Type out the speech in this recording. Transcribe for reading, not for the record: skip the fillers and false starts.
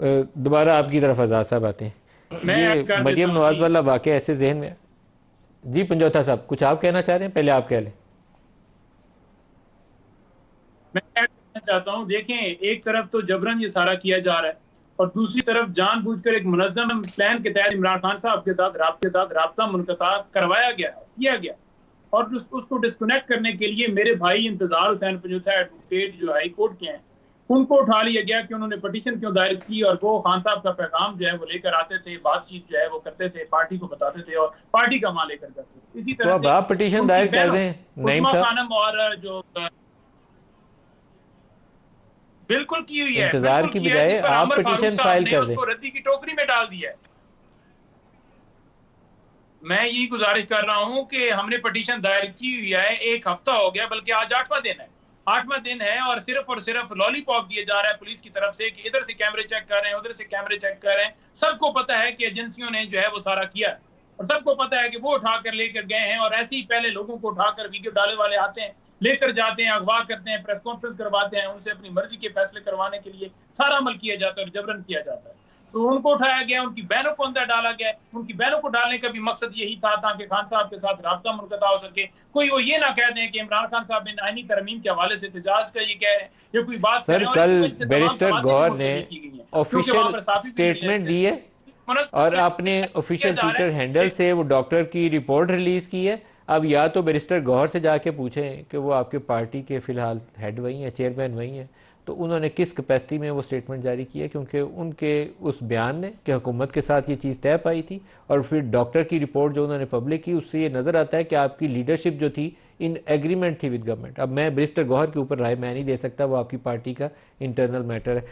दोबारा आपकी तरफ आज़ाद साहब आते हैं। मैं ये ऐड कर देता मरियम हूँ नवाज जी। वाला वाक़या ऐसे जहन में। जी पंजौथा साहब कुछ आप कहना चाह रहे हैं, पहले आप कह लें। मैं ऐड करना चाहता हूँ, देखें एक तरफ तो जबरन ये सारा किया जा रहा है और दूसरी तरफ जानबूझकर एक मुनज़्ज़म प्लान के तहत इमरान खान साहब के साथ राब्ता मुनक़ता करवाया गया, किया गया। और उसको डिस्कनेक्ट करने के लिए मेरे भाई इंतजार हुसैन पंजूथा एडवोकेट जो हाई कोर्ट के हैं, उनको उठा लिया गया कि उन्होंने पिटीशन क्यों दायर की, और वो खान साहब का पैगाम जो है वो लेकर आते थे, बातचीत जो है वो करते थे, पार्टी को बताते थे और पार्टी का मां लेकर करते थे। इसी तो तरह अब से आप पिटीशन उनकी दायर कर बहनों दें नईम उस्मा साहब। खानम और जो बिल्कुल की हुई है, इंतजार बिल्कुल की किया है, जिस बजाय पर आप आमिर फारूक पिटीशन साहब फाइल ने कर दें। उसको रद्दी की टोकरी में डाल दिया है। मैं यही गुजारिश कर रहा हूं कि हमने पिटीशन दायर की हुई है, एक हफ्ता हो गया, बल्कि आज 8वां दिन है, 8वां दिन है, और सिर्फ लॉलीपॉप दिए जा रहा है पुलिस की तरफ से कि इधर से कैमरे चेक कर रहे हैं, उधर से कैमरे चेक कर रहे हैं। सबको पता है कि एजेंसियों ने जो है वो सारा किया है, और सबको पता है कि वो उठाकर लेकर गए हैं, और ऐसे ही पहले लोगों को उठाकर वीडियो डाले वाले आते हैं, लेकर जाते हैं, अगवा करते हैं, प्रेस कॉन्फ्रेंस करवाते हैं, उनसे अपनी मर्जी के फैसले करवाने के लिए सारा अमल किया जाता है और जबरन किया जाता है। तो उनको उठाया गया, उनकी बहनों को अंदर डाला गया। उनकी बहनों को डालने का भी मकसद यही था ताकि खान साहब के साथ राब्ता मुनक़ता हो सके। कोई वो ये ना कह दें कि इमरान खान साहब ने आईनी तरमीम के हवाले से एहतजाज का ये कह रहे हैं, ये कोई बात कर सर रहे हैं, और कल इसी वजह से तमाम बैरिस्टर समातें भी गौर ने मुलतवी की गई हैं, क्योंकि वहां ऑफिशियल पर साफी भी स्टेटमेंट दी है और आपने किया ऑफिशियल जा रहा ट्विटर हैंडल है। से वो डॉक्टर की रिपोर्ट रिलीज की है। अब या तो बैरिस्टर गौहर से जाके पूछें कि वो आपके पार्टी के फिलहाल हेड वही हैं, चेयरमैन वही हैं, तो उन्होंने किस कैपेसिटी में वो स्टेटमेंट जारी की है, क्योंकि उनके उस बयान ने कि हुकूमत के साथ ये चीज़ तय पाई थी, और फिर डॉक्टर की रिपोर्ट जो उन्होंने पब्लिक की उससे ये नज़र आता है कि आपकी लीडरशिप जो थी इन एग्रीमेंट थी विद गवर्नमेंट। अब मैं बैरिस्टर गौहर के ऊपर राय मैं नहीं दे सकता, वो आपकी पार्टी का इंटरनल मैटर है।